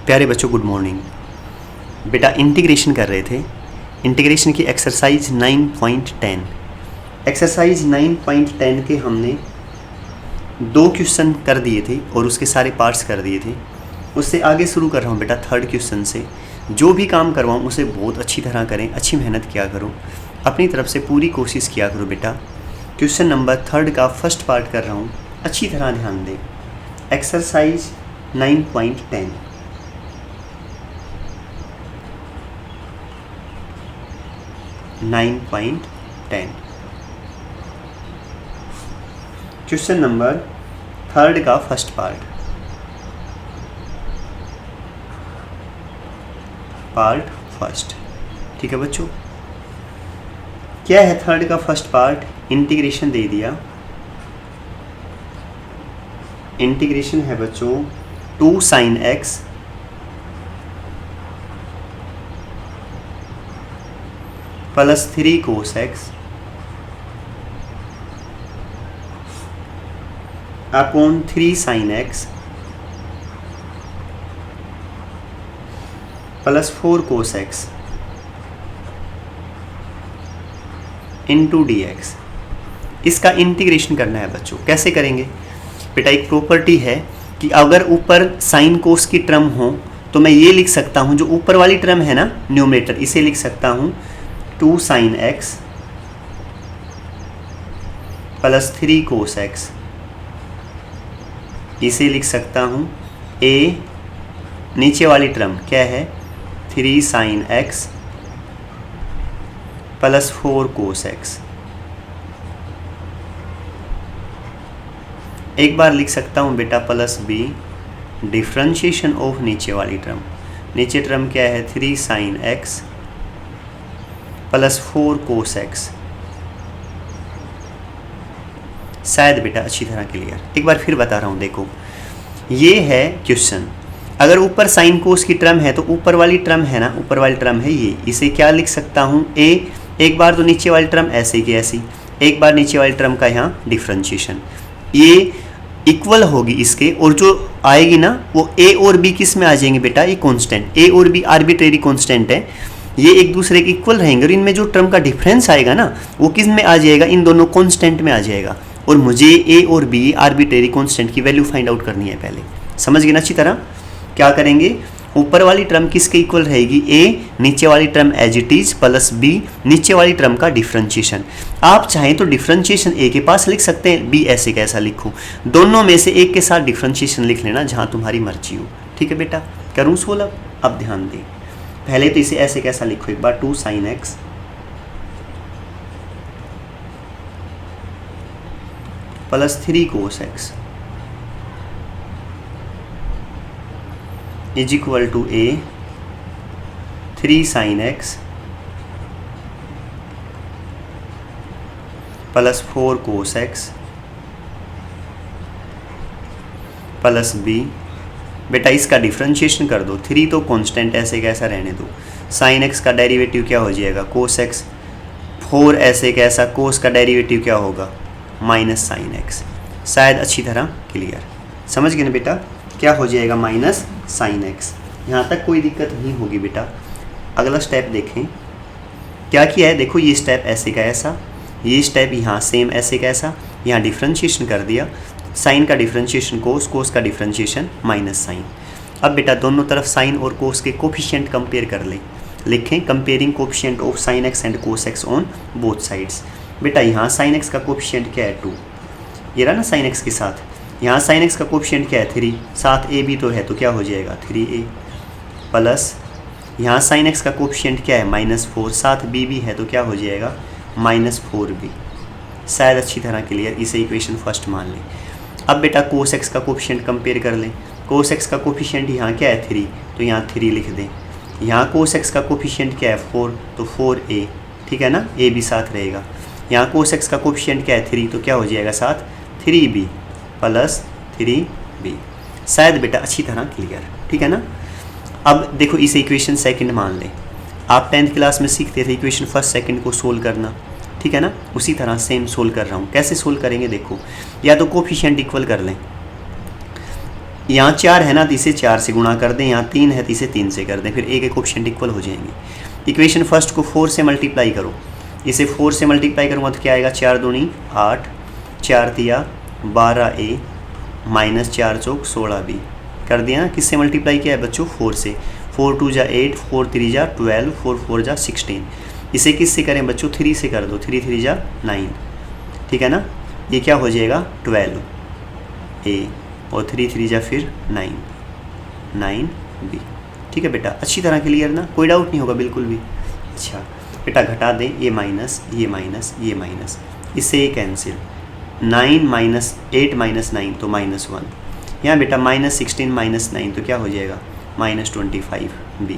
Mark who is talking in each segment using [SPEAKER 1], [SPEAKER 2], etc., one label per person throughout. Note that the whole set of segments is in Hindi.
[SPEAKER 1] प्यारे बच्चों गुड मॉर्निंग। बेटा इंटीग्रेशन कर रहे थे, इंटीग्रेशन की एक्सरसाइज 9.10। एक्सरसाइज 9.10 के हमने 2 क्वेश्चन कर दिए थे और उसके सारे पार्ट्स कर दिए थे। उससे आगे शुरू कर रहा हूँ बेटा थर्ड क्वेश्चन से। जो भी काम करवाऊँ उसे बहुत अच्छी तरह करें, अच्छी मेहनत किया करो, अपनी तरफ से पूरी कोशिश किया करो बेटा। क्वेश्चन नंबर 3 का फर्स्ट पार्ट कर रहा हूँ, अच्छी तरह ध्यान दें। एक्सरसाइज 9.10। क्वेश्चन नंबर 3 का फर्स्ट पार्ट फर्स्ट। ठीक है बच्चों, क्या है 3 का फर्स्ट पार्ट? इंटीग्रेशन दे दिया। इंटीग्रेशन है बच्चों 2 sin x plus 3 cos x upon 3 sin x plus 4 cos x into dx। इसका इंटीग्रेशन करना है बच्चों। कैसे करेंगे बेटा? एक प्रॉपर्टी है कि अगर ऊपर साइन कोस की टर्म हो तो मैं ये लिख सकता हूँ, जो ऊपर वाली टर्म है ना न्यूमरेटर, इसे लिख सकता हूँ 2 sin x plus 3 cos x। इसे लिख सकता हूँ a, नीचे वाली टर्म क्या है 3 sin x plus 4 cos x। एक बार लिख सकता हूँ बेटा प्लस b, डिफ्रेंशिएशन ऑफ नीचे वाली टर्म। नीचे टर्म क्या है 3 sin x plus 4 cos x। शायद बेटा अच्छी तरह क्लियर। एक बार फिर बता रहा हूँ, देखो ये है क्वेश्चन। अगर ऊपर साइन कोस की टर्म है तो ऊपर वाली टर्म है ना, ऊपर वाली टर्म है ये, इसे क्या लिख सकता हूँ a। एक बार तो नीचे वाली टर्म ऐसे की ऐसी, एक बार नीचे वाली टर्म का यहाँ डिफ्रेंशिएशन, ये इक्वल होगी इसके, और जो आएगी ना वो a और b किस में आ जाएंगे बेटा? ये कांस्टेंट a और b आर्बिट्रेरी कांस्टेंट है, ये एक दूसरे के इक्वल रहेंगे और इनमें जो टर्म का डिफरेंस आएगा ना वो किस में आ जाएगा? इन दोनों कांस्टेंट में आ जाएगा। और मुझे a और b आर्बिट्रेरी कांस्टेंट की वैल्यू फाइंड आउट करनी है। पहले समझ गए ना अच्छी तरह? क्या करेंगे? ऊपर वाली टर्म किसके इक्वल रहेगी? a, नीचे वाली term as it is plus b, नीचे वाली टर्म का डिफरेंशिएशन। आप चाहें तो डिफरेंशिएशन a के पास लिख सकते हैं, b ऐसे कैसा लिखूं? दोनों में से एक के साथ डिफरेंशिएशन लिख लेना, जहां तुम्हारी मर्जी हो। ठीक है बेटा, करूं सोल्व? अब ध्यान दें, पहले तो इसे ऐसे कैसा लिखो एक बार 2 sin x plus 3 cos x is equal to a 3 sin x plus 4 cos x plus b। बेटा इसका डिफरेंशिएशन कर दो, 3 तो कांस्टेंट ऐसे कैसा रहने दो, sin x का डेरिवेटिव क्या हो जाएगा cos x, 4 ऐसे कैसा, cos का डेरिवेटिव क्या होगा माइनस sin x। शायद अच्छी तरह क्लियर समझ गए ना बेटा? क्या हो जाएगा माइनस sin x। यहाँ तक कोई दिक्कत नहीं होगी बेटा। अगला स्टेप देखें, क्या किया है? देखो ये स्टेप ऐसे का ऐसा, ये स्टेप यहाँ सेम ऐसे का ऐसा, यहाँ डिफरेंशिएशन कर दिया, साइन का डिफरेंशिएशन कोस, कोस का डिफरेंशिएशन माइनस साइन। अब बेटा दोनों तरफ साइन और कोस के कोफिशिएंट कंपेयर कर लें। लिखें comparing coefficient of sine x and cos x on both sides. बेटा यहाँ साइन एक्स का कोफिशिएंट क्या है 2, ये रहा ना साइन एक्स के साथ, यहाँ साइन एक्स का कोफिशिएंट क्या है 3, साथ ए भी तो है तो क्या हो जाएगा 3a, प्लस यहाँ साइन एक्स का कोफिशिएंट क्या है -4, साथ b भी है तो क्या हो जाएगा -4b। शायद अच्छी तरह क्लियर, इसे इक्वेशन फर्स्ट मान लें। अब बेटा कोस एक्स का कोफिशिएंट कंपेयर कर लें। कोस एक्स का कोफिशिएंट यहाँ क्या है 3, तो यहाँ 3 लिख दें। यहाँ कोस एक्स का कोफिशिएंट क्या है 4, तो 4a, ठीक है ना, a भी साथ रहेगा। यहाँ कोस एक्स का कोफिशिएंट क्या है 3, तो क्या हो जाएगा साथ 3b प्लस 3b। शायद बेटा अच्छी तरह क्लियर, ठीक है ना। अब देखो इसे इक्वेशन सेकंड मान लें। आप 10th क्लास में सीखते थे इक्वेशन फर्स्ट सेकंड को सोल्व करना, ठीक है ना, उसी तरह सेम सोल्व कर रहा हूँ। कैसे सोल्व करेंगे देखो, या तो कोफिशिएंट इक्वल कर लें, यहाँ 4 है ना तो इसे 4 से गुणा कर दें, यहाँ 3 है तो इसे 3 से कर दें, फिर एक कोएफिशिएंट इक्वल हो जाएंगे। इक्वेशन फर्स्ट को 4 से मल्टीप्लाई करो, इसे 4 से मल्टीप्लाई करूँगा तो क्या आएगा, 4 दूनी 8, 4 तिया 12a माइनस 4 चौक 16b कर दिया ना। किससे मल्टीप्लाई किया है बच्चों, 4 से। 4 2 जा 8, 4 3 जा 12, 4 4 जा 16। इसे किससे करें बच्चों, 3 से कर दो, 3 3 जा 9, ठीक है ना। ये क्या हो जाएगा 12a और 3 3 जा फिर 9, 9b। ठीक है बेटा, अच्छी तरह क्लियर ना, कोई डाउट नहीं होगा बिल्कुल भी। अच्छा बेटा घटा दें, ये माइनस ये माइनस ये माइनस, इससे ये कैंसिल, 9 माइनस 8 माइनस 9 तो -1। यहाँ बेटा -16 माइनस 9 तो क्या हो जाएगा -25b।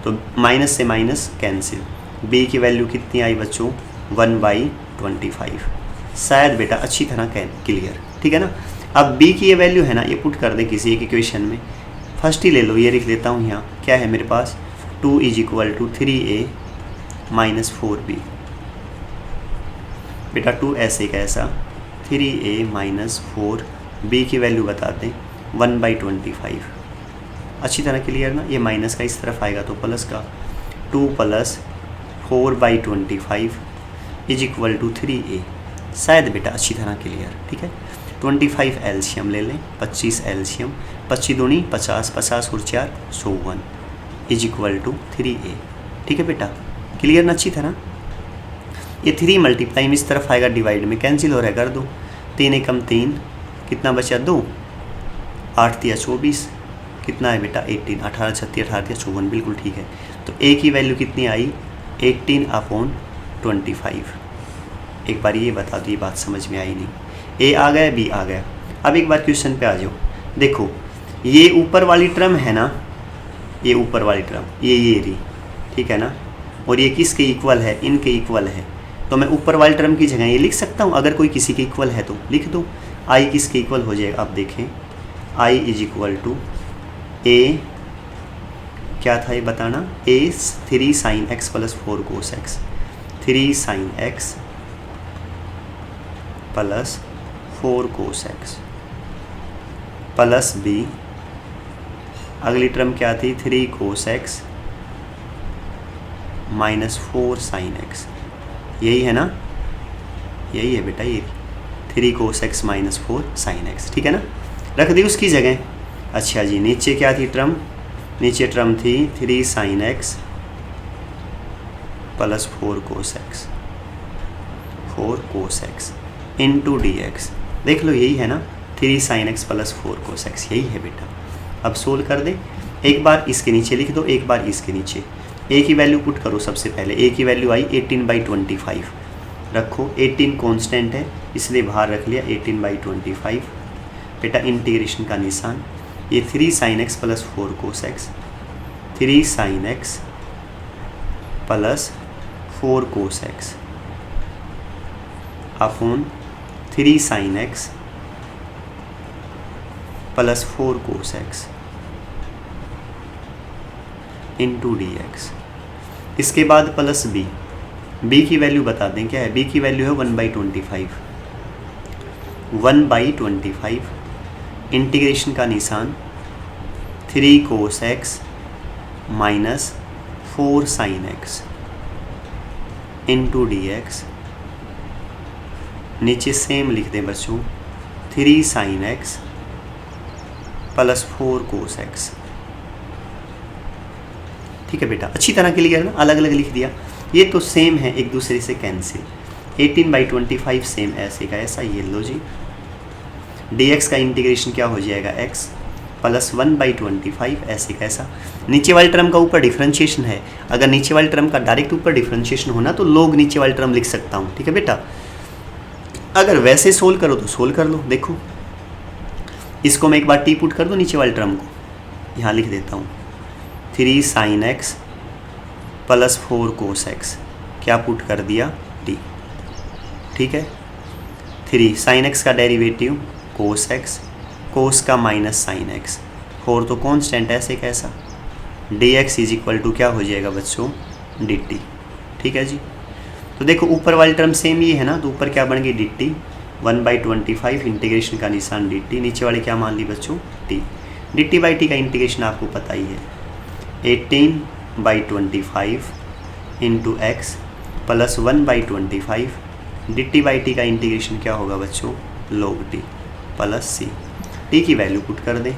[SPEAKER 1] तो माइनस से माइनस कैंसिल, b की वैल्यू कितनी आई बच्चों 1/25। शायद बेटा अच्छी तरह क्लियर, ठीक है ना। अब b की ये वैल्यू है ना, ये पुट कर दें किसी एक इक्वेशन में। फर्स्ट ही ले लो, ये लिख देता हूँ यहाँ, क्या है मेरे पास 2 = 3a माइनस 4b। बेटा 2 ऐसे कैसा, 3a माइनस 4b की वैल्यू बताते हैं 1/25। अच्छी तरह क्लियर ना। ये माइनस का इस तरफ आएगा तो प्लस का, 2 + 4/25 = 3a। शायद बेटा अच्छी तरह क्लियर, ठीक है। 25 एलसीएम ले लें, 25 एलसीएम, 25 दूनी 50, 50 और 4 100 = 3a। ठीक है बेटा, क्लियर ना अच्छी तरह। ये 3 मल्टीप्लाई में इस तरफ आएगा, डिवाइड में कैंसिल हो रहा है, कर दो। 3 एकम 3, कितना बचा 2, 8 तिया 24, कितना है बेटा 18, 18 36 18 तिया 54, बिल्कुल ठीक है। तो a की वैल्यू कितनी आई 18/25। एक बार ये बता दो, ये बात समझ में आई नहीं, a आ गया b आ गया। अब एक बार क्वेश्चन पे आ जाओ, देखो ये ऊपर वाली टर्म है ना, ये ऊपर वाली टर्म ये रही, ठीक है ना, और ये किसके इक्वल है, इनके इक्वल है। तो मैं ऊपर वाली टर्म की जगह ये लिख सकता हूँ, अगर कोई किसी के इक्वल है तो लिख दो। i किसके इक्वल हो जाएगा, आप देखें i = a, क्या था ये बताना, a 3 sin x + 4 cos x, 3 sin x + 4 cos x plus b, अगली टर्म क्या थी 3 cos x - 4 sin x। यही है ना, यही है बेटा, ये 3 cos x - 4 sin x, ठीक है ना, रख दी उसकी जगह। अच्छा जी, नीचे क्या थी टर्म, नीचे टर्म थी 3 sin x + 4 cos x, 4 cos x * dx। देख लो यही है ना, 3 sin x + 4 cos x, यही है बेटा। अब सोल्व कर दे, एक बार इसके नीचे लिख दो, एक बार इसके नीचे। a की वैल्यू पुट करो सबसे पहले, a की वैल्यू आई 18/25 रखो, 18 कांस्टेंट है इसलिए बाहर रख लिया 18/25। बेटा इंटीग्रेशन का निशान, ये 3 sin x + 4 cos x, 3 sin x + 4 cos x upon 3 sin x + 4 cos x * dx। इसके बाद प्लस b की वैल्यू बता दें, क्या है b की वैल्यू है 1/25, 1/25 इंटीग्रेशन का निशान 3 cos x - 4 sin x * dx। नीचे सेम लिख दें बच्चों, 3 sin x + 4 cos x। ठीक है बेटा, अच्छी तरह क्लियर ना, अलग अलग लिख दिया, ये तो सेम है एक दूसरे से कैंसिल। 18/25 सेम ऐसे का ऐसा, ये लो जी। dx का इंटीग्रेशन क्या हो जाएगा x + 1/25 ऐसे का ऐसा। नीचे वाली टर्म का ऊपर डिफरेंशिएशन है, अगर नीचे वाली टर्म का डायरेक्ट ऊपर डिफरेंशिएशन होना तो लोग नीचे वाली टर्म लिख सकता हूँ, ठीक है बेटा। अगर वैसे सोल्व करो तो सोल्व कर लो। देखो इसको मैं एक बार टी पुट कर दूँ, नीचे वाली टर्म को यहाँ लिख देता हूँ, 3 sin x + 4 cos x, क्या पुट कर दिया t, ठीक है। 3 sin x का डेरिवेटिव cos x, cos का माइनस sin x, 4 तो कांस्टेंट ऐसे कैसा, dx = क्या हो जाएगा बच्चों dt। ठीक है जी। तो देखो ऊपर वाली टर्म सेम ये है ना, तो ऊपर क्या बन गई dt 1/25 इंटीग्रेशन का निशान dt, नीचे वाले क्या मान ली बच्चों t। dt/t का इंटीग्रेशन आपको पता ही है 18/25 इंटू एक्स प्लस 1/25 dt/t का इंटीग्रेशन क्या होगा बच्चों log t plus c। t की वैल्यू पुट कर दें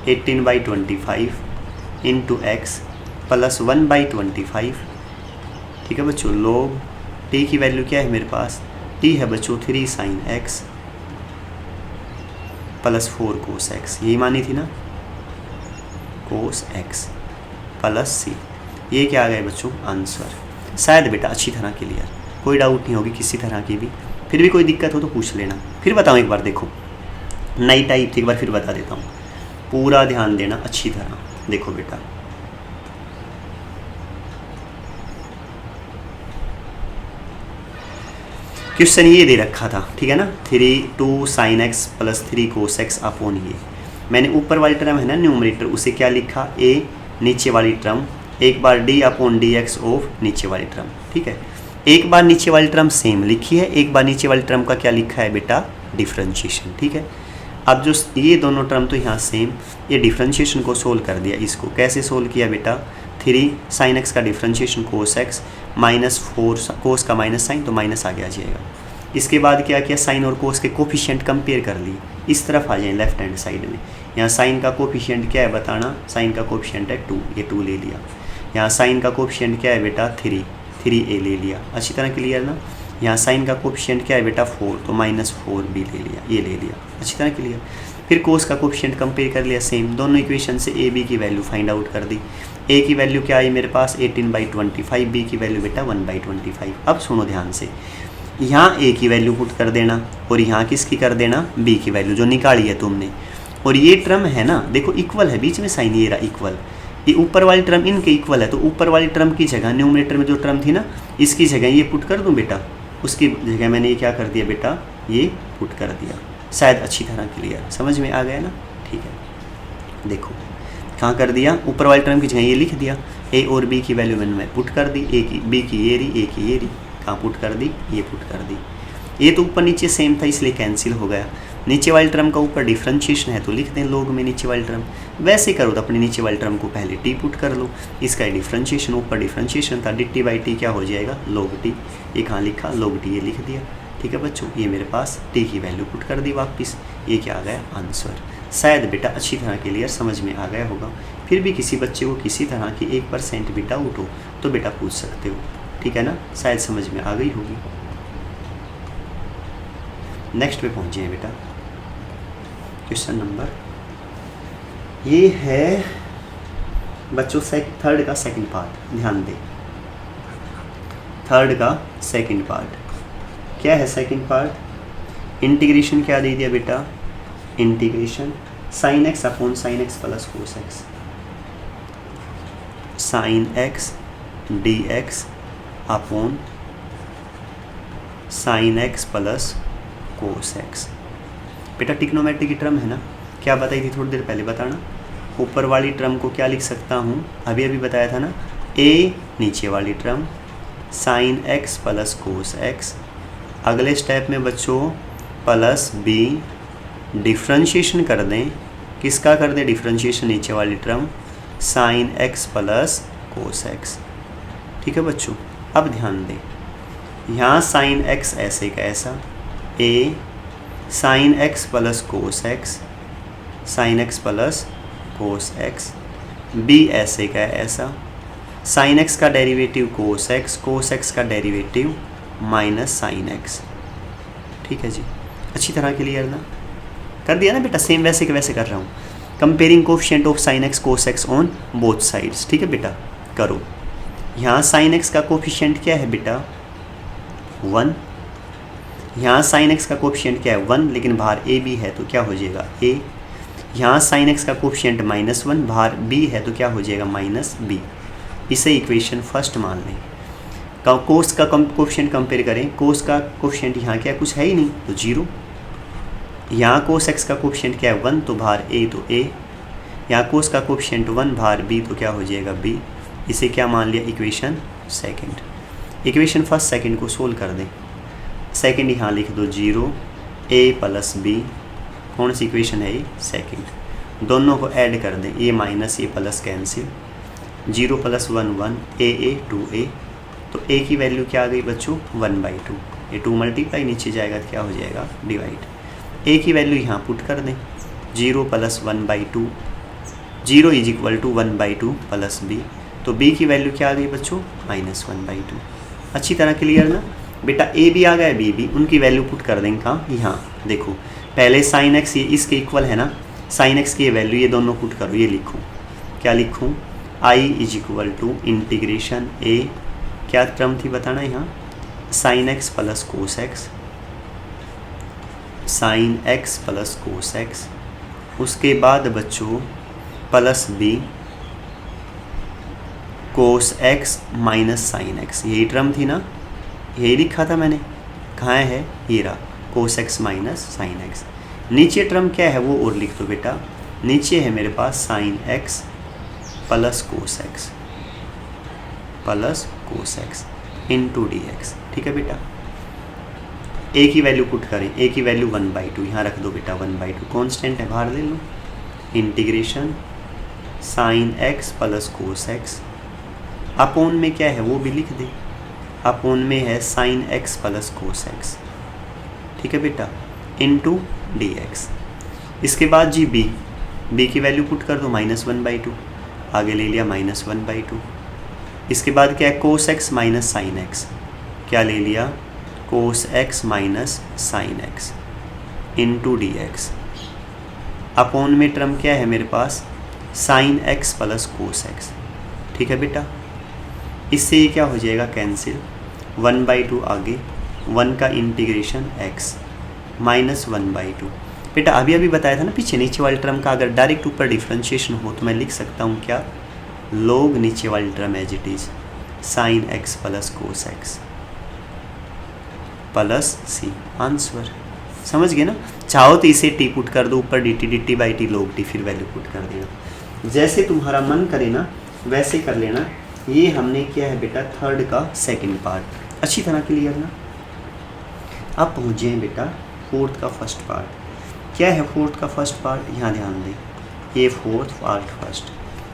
[SPEAKER 1] 18/25 इंटू एक्स प्लस 1/25, ठीक है बच्चों। log t की वैल्यू क्या है मेरे पास, t है बच्चों 3 sin x plus 4 cos x, यही मानी थी ना, cos x प्लस c। ये क्या आ गया बच्चों आंसर। शायद बेटा अच्छी तरह क्लियर, कोई डाउट नहीं होगी किसी तरह की भी। फिर भी कोई दिक्कत हो तो पूछ लेना। फिर बताऊँ एक बार, देखो नई टाइप थी, एक बार फिर बता देता हूँ, पूरा ध्यान देना अच्छी तरह। देखो बेटा क्वेश्चन ये दे रखा था, ठीक है ना, 2 sin x plus 3 cos x upon ये। मैंने ऊपर वाली टर्म है ना न्यूमरेटर, उसे क्या लिखा a, नीचे वाली टर्म एक बार d अपॉन dx ऑफ नीचे वाली टर्म, ठीक है। एक बार नीचे वाली टर्म सेम लिखी है, एक बार नीचे वाली टर्म का क्या लिखा है बेटा डिफरेंशिएशन, ठीक है। अब जो ये दोनों टर्म तो यहाँ सेम, ये डिफरेंशिएशन को सोल्व कर दिया। इसको कैसे सोल्व किया बेटा, 3 sin x का differentiation cos x minus 4 cos का माइनस साइन तो माइनस आगे आ जाएगा। इसके बाद क्या किया, साइन और cos के कोफिशिएंट कंपेयर कर लिए। इस तरफ आ जाए लेफ्ट हैंड साइड में, यहाँ साइन का कोफिशिएंट क्या है बताना, साइन का कोफिशिएंट है 2, ये 2 ले लिया। यहाँ साइन का कोफिशिएंट क्या है बेटा 3a ले लिया। अच्छी तरह क्लियर ना। यहाँ साइन का कोफिशिएंट क्या है बेटा 4, तो -4b ले लिया, ये ले लिया। अच्छी तरह क्लियर। फिर कोस का कोफिशिएंट कंपेयर कर लिया सेम, दोनों इक्वेशन से a b की वैल्यू फाइंड आउट कर दी। a की वैल्यू क्या आई मेरे पास 18/25, b की वैल्यू बेटा 1/25। अब सुनो ध्यान से, यहाँ a की वैल्यू पुट कर देना और यहाँ किसकी कर देना b की वैल्यू जो निकाली है तुमने। और ये टर्म है ना देखो इक्वल है, बीच में साइन ये रहा इक्वल, ये ऊपर वाली टर्म इनके इक्वल है, तो ऊपर वाली टर्म की जगह न्यूमरेटर में जो टर्म थी ना इसकी जगह ये पुट कर दूँ बेटा, उसकी जगह मैंने ये क्या कर दिया बेटा ये पुट कर दिया। शायद अच्छी तरह क्लियर समझ में आ गया ना, ठीक है। देखो कहाँ कर दिया, ऊपर वाली टर्म की जगह ये लिख दिया, a और b की वैल्यू मैंने पुट कर दी, a की b की ये रही, a की ये रही, कहाँ पुट कर दी ये पुट कर दी। ये तो ऊपर नीचे सेम था इसलिए कैंसिल हो गया। नीचे वाली टर्म का ऊपर डिफरेंशिएशन है तो लिख दें लोग में नीचे वाली टर्म। वैसे करो तो अपनी नीचे वाली टर्म को पहले t पुट कर लो, इसका डिफरेंशिएशन ऊपर डिफरेंशिएशन था dt/t क्या हो जाएगा log t, ये कहाँ लिखा log t, ये लिख दिया, ठीक है बच्चों। ये मेरे पास t की वैल्यू पुट कर दी वापस, ये क्या आ गया आंसर। शायद बेटा अच्छी तरह क्लियर समझ में आ गया होगा। फिर भी किसी बच्चे को किसी तरह की 1% भी डाउट हो तो बेटा पूछ सकते हो, ठीक है ना। शायद समझ में आ गई होगी। नेक्स्ट पे पहुँचे बेटा, क्वेश्चन नंबर ये है बच्चों थर्ड का सेकंड पार्ट, ध्यान दें। थर्ड का सेकंड पार्ट क्या है, सेकंड पार्ट इंटीग्रेशन क्या दे दिया बेटा, integration sine x upon sine x plus cos x, sine x D x upon sine x plus cos x. बेटा टिग्नोमेट्री की टर्म है ना, क्या बताई थी थोड़ी देर पहले, बताना। ऊपर वाली टर्म को क्या लिख सकता हूँ, अभी अभी बताया था ना, a नीचे वाली term sign x plus cos x. अगले स्टेप में बच्चों प्लस b डिफ्रेंशिएशन कर दें, किसका कर दें डिफ्रेंशिएशन, नीचे वाली term sign x plus cos x, ठीक है बच्चों। अब ध्यान दें, यहाँ साइन एक्स ऐसे का ऐसा, a sign x plus cos x, sign x plus cos x, b ऐसे का ऐसा, साइन एक्स का डेरिवेटिव कोस एक्स का डेरिवेटिव माइनस साइन एक्स, ठीक है जी। अच्छी तरह क्लियर ना कर दिया ना बेटा, सेम वैसे के वैसे कर रहा हूँ। Comparing coefficient of sine x cos x on both sides, ठीक है बेटा करो। यहाँ साइन एक्स का कोफिशिएंट क्या है बेटा 1, यहाँ साइन एक्स का कोफिशिएंट क्या है 1, लेकिन बाहर a भी है तो क्या हो जाएगा a। यहाँ साइन एक्स का कोफिशिएंट -1, बाहर b है तो क्या हो जाएगा -b। इसे इक्वेशन फर्स्ट मान लें। कोस का कोफिशिएंट कंपेयर करें, कोस का कोफिशिएंट यहाँ क्या कुछ है ही नहीं तो 0। यहाँ कोस एक्स का कोफिशिएंट क्या है 1 तो बाहर a तो a। यहाँ कोस का कोफिशिएंट 1 बाहर b तो क्या हो जाएगा b। इसे क्या मान लिया equation second. Equation first second को सोल्व कर दें। सेकंड यहाँ लिख दो 0, ए प्लस बी, कौन सी इक्वेशन है ये, सेकंड। दोनों को ऐड कर दें, ए माइनस ए प्लस कैंसिल, 0 + 1 1, ए 2a, तो ए की वैल्यू क्या आ गई बच्चों, 1/2। ये 2 मल्टीप्लाई नीचे जाएगा तो क्या हो जाएगा, डिवाइड। ए की वैल्यू यहाँ पुट कर दें, 0 + 1/2, 0 = 1/2 प्लस b, तो b की वैल्यू क्या आ गई बच्चों, -1/2। अच्छी तरह क्लियर ना बेटा, a भी आ गया b भी, उनकी वैल्यू पुट कर देंगे कहाँ, यहाँ देखो पहले sin x ये इसके इक्वल है ना, sin x की ये वैल्यू ये दोनों पुट करो, ये लिखूँ, क्या लिखूँ, I = इंटीग्रेशन a, क्या टर्म थी बताना यहाँ, sin x + cos x, sin x + cos x, उसके बाद बच्चों plus b cos x - sin x, यही टर्म थी ना, यही लिखा था मैंने, कहाँ है, ये रहा, cos x - sin x। नीचे टर्म क्या है वो और लिख दो बेटा, नीचे है मेरे पास sin x + cos x into dx, ठीक है बेटा। a की वैल्यू पुट करें, a की वैल्यू 1/2 यहाँ रख दो बेटा, 1/2 कॉन्स्टेंट है, बाहर ले लो, integration sin x + cos x, upon में क्या है वो भी लिख दे, अपोन में है sin x + cos x, ठीक है बेटा, इंटू dx। इसके बाद जी b की वैल्यू पुट कर दो, -1/2, आगे ले लिया -1/2। इसके बाद क्या है, cos x - sin x, क्या ले लिया, cos x - sin x into dx। Upon में टर्म क्या है मेरे पास, sin x + cos x, ठीक है बेटा। इससे ये क्या हो जाएगा, कैंसिल, 1/2 आगे, 1 का इंटीग्रेशन x -1/2। बेटा अभी बताया था ना पीछे, नीचे वाली टर्म का अगर डायरेक्ट ऊपर डिफ्रेंशिएशन हो तो मैं लिख सकता हूँ क्या, log नीचे वाली term as it is sin x + cos x plus c, answer. समझ गए ना, चाहो तो इसे t पुट कर दो ऊपर, dt/t log t, फिर वैल्यू पुट कर देना, जैसे तुम्हारा मन करे ना वैसे कर लेना। ये हमने किया है बेटा थर्ड का सेकंड पार्ट, अच्छी तरह क्लियर ना। अब पहुँचे हैं बेटा फोर्थ का फर्स्ट पार्ट। क्या है फोर्थ का फर्स्ट पार्ट, यहाँ ध्यान दें, ये फोर्थ पार्ट फर्स्ट,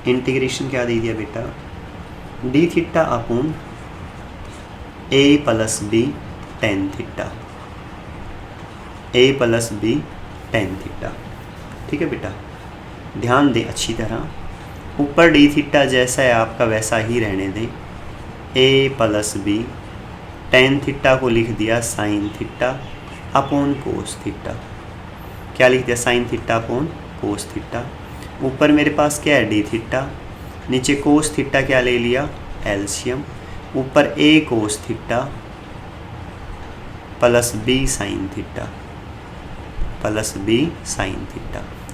[SPEAKER 1] इंटीग्रेशन क्या दे दिया बेटा, d upon a + b tan theta, a + b tan theta, ठीक है बेटा। ध्यान दें अच्छी तरह, ऊपर d जैसा है आपका वैसा ही रहने दें, a + b tan थीटा को लिख दिया sin theta upon cos theta, क्या लिख दिया, sin थीटा अपॉन कोस थीटा। ऊपर मेरे पास क्या है, d, नीचे कोस थीटा क्या ले लिया, एलसीएम, ऊपर a cos theta plus b sin theta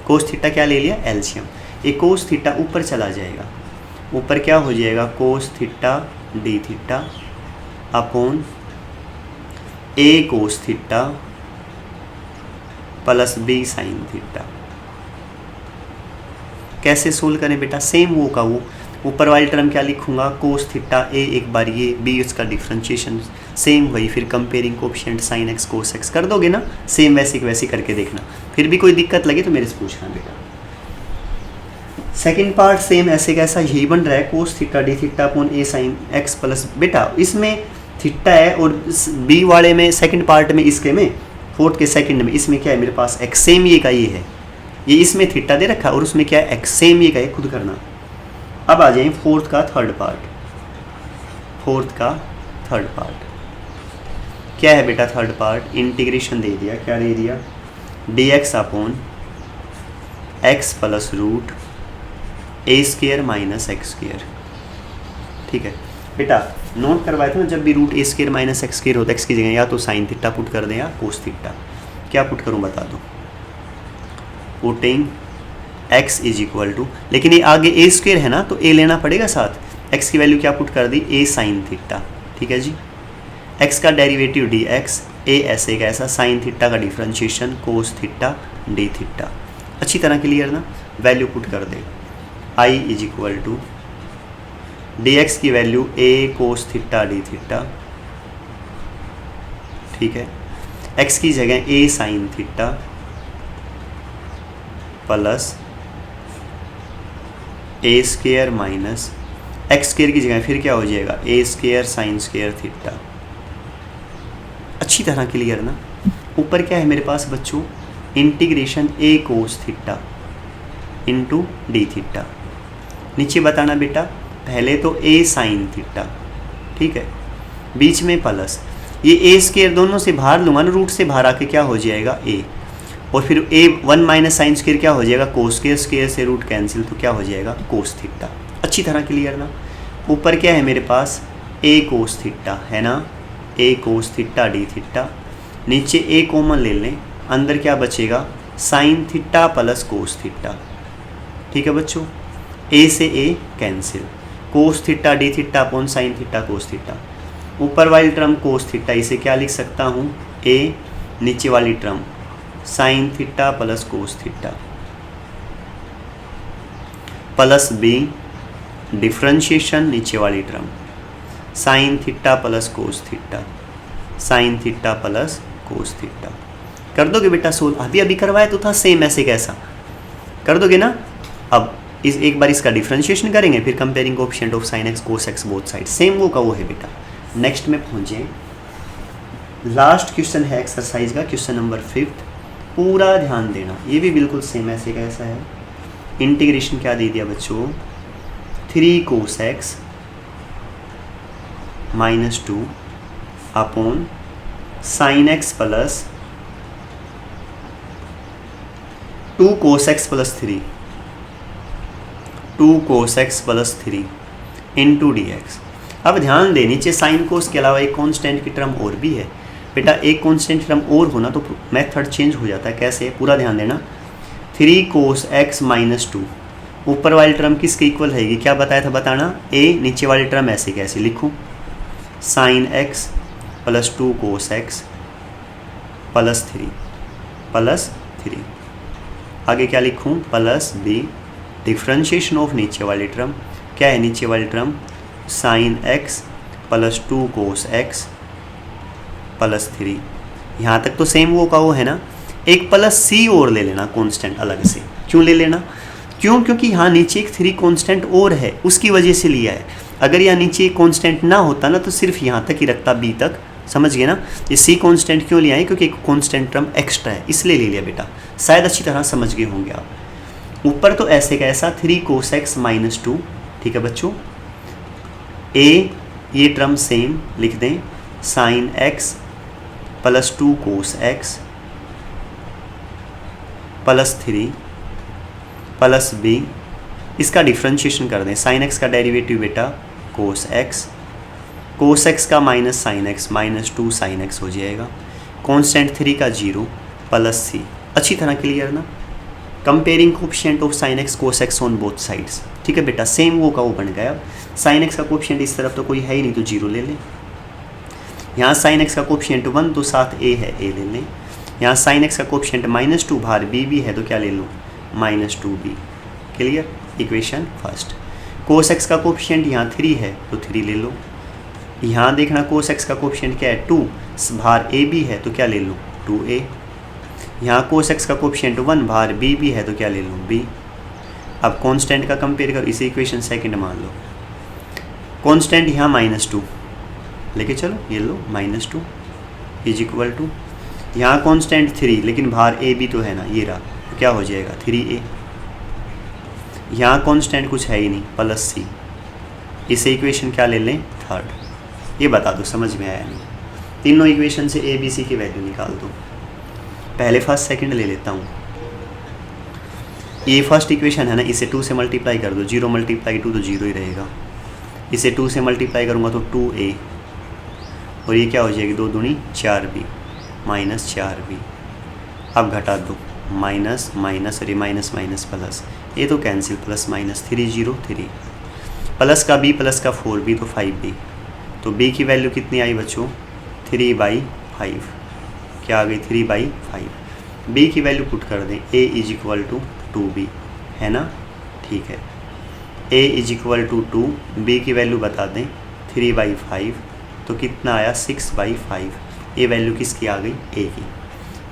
[SPEAKER 1] cos theta क्या ले लिया, एलसीएम। ये कोस थीटा ऊपर चला जाएगा, ऊपर क्या हो जाएगा, cos theta d upon a cos theta plus b sin theta. कैसे सोल्व करें बेटा, सेम वो का वो, ऊपर वाली टर्म क्या लिखूंगा, कोस थीटा a एक बार ये, b उसका डिफरेंशिएशन सेम वही, फिर comparing coefficient sin x cos x कर दोगे ना, सेम वैसे वैसे करके देखना, फिर भी कोई दिक्कत लगे तो मेरे से पूछना बेटा। सेकंड पार्ट सेम ऐसे कैसा यही बन रहा है, cos theta d upon a sin x plus, बेटा इसमें थीटा है और b वाले में सेकंड पार्ट में, इसके में फोर्थ के सेकंड में, इसमें क्या है मेरे पास x, सेम ये का ये है, ये इसमें थीटा दे रखा है और उसमें क्या है x, सेम ये का है, खुद करना। अब आ जाए फोर्थ का थर्ड पार्ट, क्या है बेटा थर्ड पार्ट, इंटीग्रेशन दे दिया, क्या दे दिया, dx upon x plus root a² - x², ठीक है बेटा। नोट करवाए थे ना, जब भी रूट a² - x² होता है, x की जगह या तो साइन थीटा पुट कर दें या कोस थीटा, क्या पुट करूं बता दो, पुटिंग x = लेकिन ये आगे a² है ना तो a लेना पड़ेगा साथ, x की वैल्यू क्या पुट कर दी, a sin थीटा, ठीक है जी। x का डेरिवेटिव dx, a ऐसे का ऐसा, sin थीटा का differentiation cos theta d theta, अच्छी तरह क्लियर ना। वैल्यू पुट कर दे, I = dx की value a cos theta d theta, ठीक है। एक्स की जगह ए साइन थीटा प्लस ए स्क्वायर माइनस एक्स स्क्वायर की जगह फिर क्या हो जाएगा ए स्क्वायर साइन स्क्वायर थीटा। अच्छी तरह क्लियर ना। ऊपर क्या है मेरे पास बच्चों, integration a cos theta into d theta. नीचे बताना बेटा, पहले तो ए साइन थीटा, ठीक है, बीच में प्लस ये ए स्क्वायर दोनों से बाहर लूँगा ना, रूट से बाहर आके क्या हो जाएगा ए, और फिर ए 1 माइनस साइन स्क्वायर क्या हो जाएगा कोस स्क्वायर, स्क्वायर से रूट कैंसिल तो क्या हो जाएगा कोस थीटा। अच्छी तरह क्लियर ना। ऊपर क्या है मेरे पास ए कोस थीटा है ना, a cos theta d theta, नीचे ए कॉमन ले लें, अंदर क्या बचेगा sine theta plus cos theta. ठीक है बच्चों, ए से a cancel, cos theta d theta upon sine theta cos theta. ऊपर वाली टर्म कोस थीटा, इसे क्या लिख सकता हूँ ए, नीचे वाली term sine theta plus cos theta plus B differentiation नीचे वाली term sine theta plus cos theta, sine theta plus cos theta. कर दोगे बेटा सोल्व? अभी करवाया तो था सेम ऐसे कैसा, कर दोगे ना। अब इस एक बार इसका डिफ्रेंशिएशन करेंगे, फिर comparing coefficient of sine x cos x both side, same वो का वो है बेटा। नेक्स्ट में पहुंचे, लास्ट क्वेश्चन है एक्सरसाइज का, क्वेश्चन नंबर 5। पूरा ध्यान देना, ये भी बिल्कुल सेम ऐसे कैसा है। इंटीग्रेशन क्या दे दिया बच्चों, 3 cos x minus 2 upon sine x plus 2 cos x plus 3, 2 cos x plus 3 into D x. अब ध्यान दे, नीचे साइन कोस के अलावा एक कांस्टेंट की टर्म और भी है बेटा। एक कांस्टेंट टर्म और होना तो मेथड चेंज हो जाता है। कैसे, पूरा ध्यान देना। 3 कोस एक्स माइनस 2, ऊपर वाली टर्म किसके इक्वल रहेगी, क्या बताया था बताना, ए, नीचे वाली टर्म ऐसे कैसे लिखूं, sign x plus 2 cos x plus 3 आगे क्या लिखूं, प्लस बी डिफ्रेंशिएशन ऑफ नीचे वाली टर्म, क्या है नीचे वाली term, sign x plus 2 cos x plus 3। यहाँ तक तो सेम वो का वो है ना। एक प्लस सी और ले लेना कांस्टेंट अलग से। क्यों ले लेना, क्यों, क्योंकि यहाँ नीचे एक 3 कांस्टेंट और है, उसकी वजह से लिया है। अगर यहाँ नीचे एक कांस्टेंट ना होता ना तो सिर्फ यहाँ तक ही रखता, बी तक, समझ गए ना। ये सी कांस्टेंट क्यों लिया है, क्योंकि एक कांस्टेंट टर्म एक्स्ट्रा है, इसलिए ले लिया बेटा। शायद अच्छी तरह समझ गए होंगे आप। ऊपर तो ऐसे का ऐसा 3 कोस एक्स माइनस 2, ठीक है बच्चों। ए ये टर्म सेम लिख दें, sine x plus 2 cos x plus 3 plus B, इसका डिफ्रेंशिएशन कर दें। साइन एक्स का डेरिवेटिव बेटा कोस एक्स का minus sine x, minus 2 sine x हो जाएगा। कांस्टेंट 3 का 0 प्लस सी। अच्छी तरह क्लियर ना। Comparing coefficient of sine x cos x on both sides, ठीक है बेटा, सेम वो का वो बन गया। साइन एक्स का कोएफिशिएंट इस तरफ तो कोई है ही नहीं तो 0 ले लें। यहाँ साइन एक्स का कोएफिशिएंट 1 तो साथ ए है, ए ले लें। यहाँ साइन एक्स का कोएफिशिएंट -2 बाहर बी भी है तो क्या ले लो, -2b। Clear, equation first. कोस एक्स का कोएफिशिएंट यहाँ 3 है तो 3 ले लो। यहाँ देखना कोस एक्स का कोएफिशिएंट क्या है 2, बाहर ए भी है तो क्या ले लो 2a। यहाँ कोस एक्स का कोएफिशिएंट 1 बाहर बी भी है तो क्या ले लो b। अब कांस्टेंट का कंपेयर करो, इसे इक्वेशन सेकंड मान लो। कांस्टेंट यहाँ -2 लेके चलो, ये लो -2 इज इक्वल टू, यहाँ कांस्टेंट 3 लेकिन बाहर ए भी तो है ना, ये रहा, तो क्या हो जाएगा 3a। यहाँ कांस्टेंट कुछ है ही नहीं, प्लस सी। इसे इक्वेशन क्या ले लें, थर्ड। ये बता दो समझ में आया नहीं। तीनों इक्वेशन से ए बी सी की वैल्यू निकाल दो। पहले फर्स्ट सेकंड ले लेता हूँ। ये फर्स्ट इक्वेशन है ना, इसे 2 से मल्टीप्लाई कर दो, 0 मल्टीप्लाई 2 तो 0 ही रहेगा। इसे 2 से मल्टीप्लाई करूँगा तो 2a, और ये क्या हो जाएगी 2 दूनी 4b -4b। अब घटा दो, माइनस माइनस, अरे माइनस माइनस प्लस, ये तो कैंसिल, प्लस माइनस 3 0 3, प्लस का b प्लस का 4b तो 5b। तो b की वैल्यू कितनी आई बच्चों, 3/5। क्या आ गई 3/5। b की वैल्यू पुट कर दें, a is equal to 2b, है ना, ठीक है। a is equal to 2, b की वैल्यू बता दें 3/5, तो कितना आया 6/5। ये वैल्यू किसकी आ गई, ए की,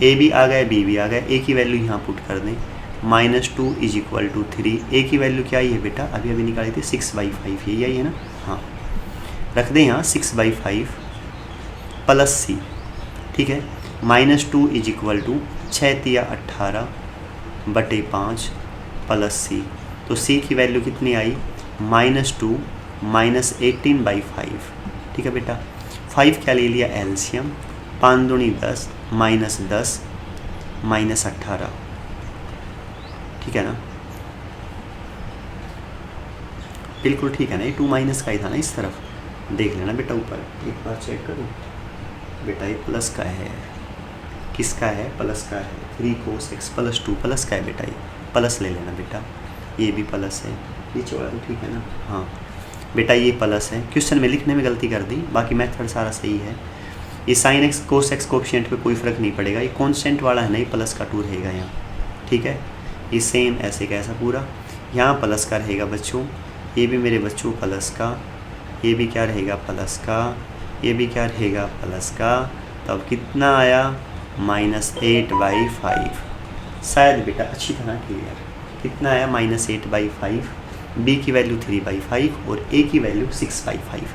[SPEAKER 1] ए भी आ गया, बी भी आ गया, ए की वैल्यू यहाँ पुट कर दें, -2 इज इक्वल टू 3, ए की वैल्यू क्या आई है बेटा, अभी अभी निकाली थी 6/5, यही आई है ना, हाँ रख दें यहाँ 6/5 प्लस सी, ठीक है, -2 इज इक्वल टू 6×18/5 प्लस सी, तो सी की वैल्यू कितनी आई, -2 -18/5, ठीक है बेटा, 5 क्या ले लिया एलसीएम, 5 दूनी 10 -10 -18, ठीक है ना, बिल्कुल ठीक है ना, ये 2 माइनस का ही था ना, इस तरफ देख लेना बेटा, ऊपर एक बार चेक करो बेटा, ये प्लस का है, किसका है, प्लस का है, 3 cos x + 2 प्लस का है बेटा, ये प्लस ले लेना बेटा, ये भी प्लस है, नीचे वाला ठीक है ना, हाँ बेटा ये प्लस है, क्वेश्चन में लिखने में गलती कर दी, बाकी मेथड सारा सही है, ये sin x cos x coefficient पे कोई फ़र्क नहीं पड़ेगा, ये कांस्टेंट वाला है ना, ये प्लस का 2 रहेगा यहाँ, ठीक है, ये सेम ऐसे कैसा पूरा, यहाँ प्लस का रहेगा बच्चों, ये भी मेरे बच्चों प्लस का, ये भी क्या रहेगा प्लस का, ये भी क्या रहेगा प्लस का, तब कितना आया -8/5, शायद बेटा अच्छी तरह क्लियर, कितना आया -8/5, बी की वैल्यू 3/5 और ए की वैल्यू 6/5,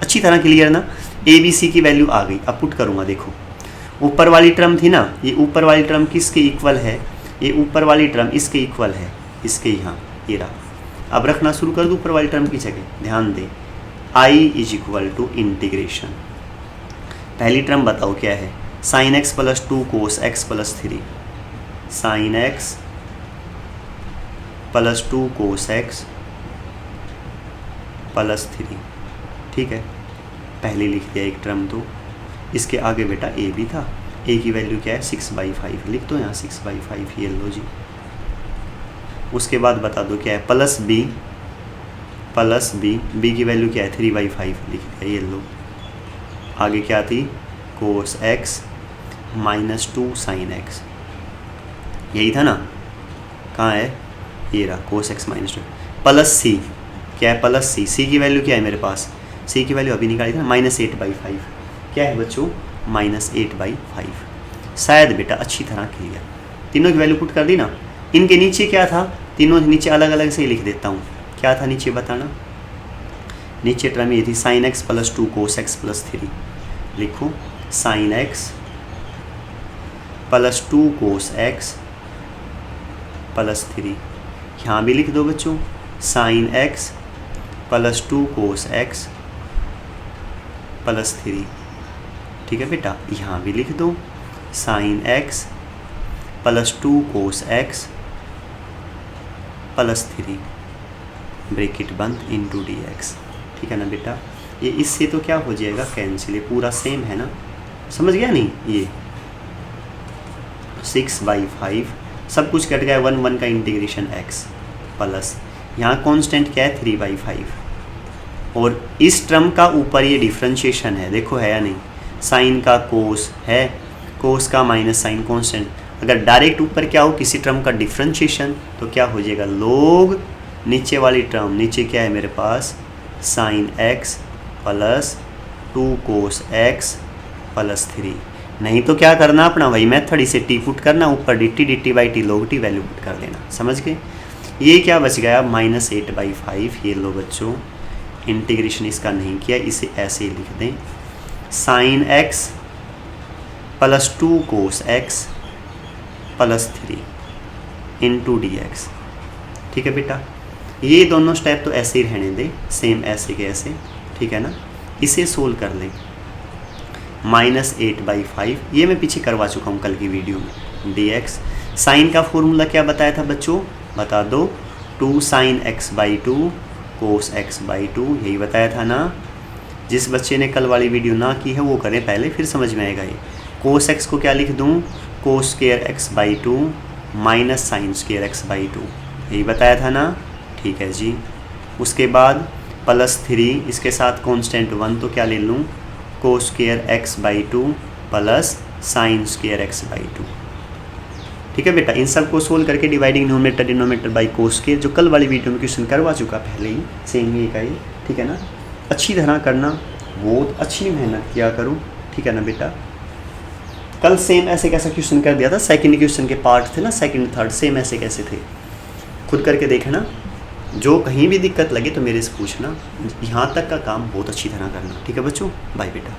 [SPEAKER 1] अच्छी तरह क्लियर ना, ए बी सी की वैल्यू आ गई, अब पुट करूँगा, देखो ऊपर वाली टर्म थी ना, ये ऊपर वाली टर्म किसके इक्वल है, ये ऊपर वाली टर्म इसके इक्वल है, इसके यहाँ ये रहा, अब रखना शुरू कर दो ऊपर वाली टर्म की जगह, ध्यान दें, i is equal to integration, पहली टर्म बताओ क्या है, sin x + 2 cos x + 3, sin x + 2 cos x + 3, ठीक है, पहले लिख दिया एक टर्म, तो इसके आगे बेटा a भी था, a की वैल्यू क्या है 6/5, लिख दो यहाँ 6/5, ये लो जी, उसके बाद बता दो क्या है प्लस b की वैल्यू क्या है 3/5, लिख दिया, ये लो, आगे क्या थी cos x -2 sin x, यही था ना, कहाँ है, ये रहा cos x -2 प्लस c, क्या है प्लस c की वैल्यू क्या है मेरे पास, c की वैल्यू अभी निकाली थी ना -8/5, क्या है बच्चों -8/5, शायद बेटा अच्छी तरह क्लियर, तीनों की वैल्यू पुट कर दी ना, इनके नीचे क्या था, तीनों नीचे अलग अलग से ही लिख देता हूँ, क्या था नीचे बताना, नीचे टर्म ये थी sin x + 2 cos x + 3, लिखो sin x + 2 cos x + 3, यहाँ भी लिख दो बच्चों sin x + 2 cos x + 3, ठीक है बेटा, यहाँ भी लिख दो sin x + 2 cos x + 3, bracket बंद इंटू dx, ठीक है ना बेटा, ये इससे तो क्या हो जाएगा कैंसिल, ये पूरा सेम है ना, समझ गया नहीं, ये 6/5 सब कुछ कट गया, 1 का इंटीग्रेशन x प्लस यहाँ कांस्टेंट क्या है 3/5, और इस टर्म का ऊपर ये डिफ्रेंशिएशन है, देखो है या नहीं, साइन का कोस है, कोस का माइनस साइन कांस्टेंट, अगर डायरेक्ट ऊपर क्या हो किसी टर्म का डिफ्रेंशिएशन तो क्या हो जाएगा लोग, नीचे वाली टर्म, नीचे क्या है मेरे पास sin x + 2 cos x + 3, नहीं तो क्या करना अपना वही मेथड, इसे टी पुट करना, ऊपर dt/t log t value put कर देना, समझ गए, ये क्या बच गया -8/5, ये लो बच्चों, इंटीग्रेशन इसका नहीं किया, इसे ऐसे ही लिख दें sin x + 2 cos x + 3 into dx, ठीक है बेटा, ये दोनों स्टेप तो ऐसे ही रहने दें, सेम ऐसे के ऐसे, ठीक है ना, इसे सोल्व कर लें, -8/5, ये मैं पीछे करवा चुका हूँ कल की वीडियो में, dx, साइन का फॉर्मूला क्या बताया था बच्चों, बता दो, 2 sin x/2 cos x/2, यही बताया था ना, जिस बच्चे ने कल वाली वीडियो ना की है वो करें पहले, फिर समझ में आएगा ये, cos x को क्या लिख दूँ, cos square x/2 - sin square x/2, यही बताया था ना, ठीक है जी, उसके बाद +3, इसके साथ कांस्टेंट 1, तो क्या ले लूँ cos square x/2 + sin square x/2, ठीक है बेटा, इन सब को सोल्व करके dividing numerator denominator by cos square, जो कल वाली वीडियो में क्वेश्चन करवा चुका पहले ही, सेम ये का ही, ठीक है ना, अच्छी तरह करना, बहुत अच्छी मेहनत किया करो, ठीक है ना बेटा, कल सेम ऐसे कैसा क्वेश्चन कर दिया था, सेकंड क्वेश्चन के पार्ट थे ना, सेकंड थर्ड सेम ऐसे कैसे थे, खुद करके देखना। जो कहीं भी दिक्कत लगे तो मेरे से पूछना। यहाँ तक का काम बहुत अच्छी तरह करना, ठीक है बच्चों, बाय बेटा।